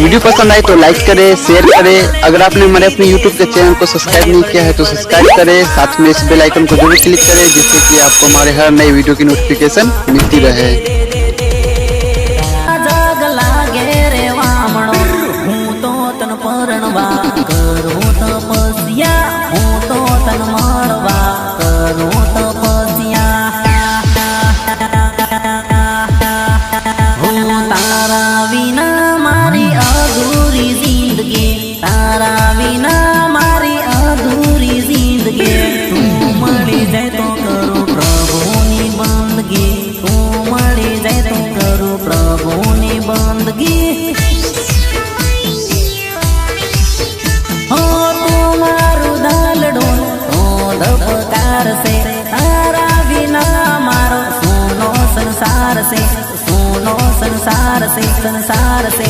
Video पसंद आए तो लाइक करें, शेयर करें। अगर आपने हमारे अपने यूट्यूब के चैनल को सब्सक्राइब नहीं किया है तो सब्सक्राइब करें, साथ में इस बेल आइकन को जरूर क्लिक करें जिससे कि आपको हमारे हर नई वीडियो की नोटिफिकेशन मिलती रहे।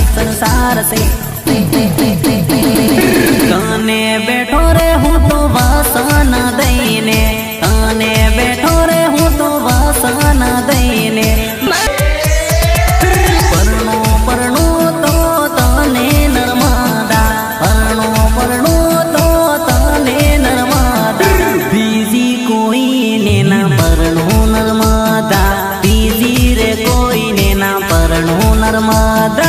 संसार से काने बैठो रे हूँ तो वासन दईने, काने बैठो रे हूँ तो वासन दईने। परनो परनो तो तने नर्मदा, परनो परनो तो तने नर्मदा। बीजी कोई ने ना परनो नर्मदा, बीजी रे कोई ने ना परनो नर्मदा।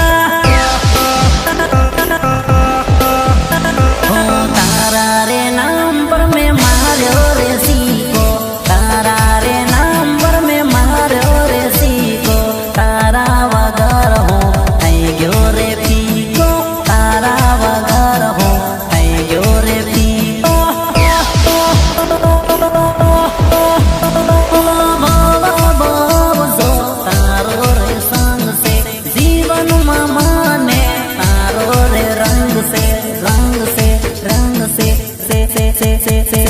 रंग से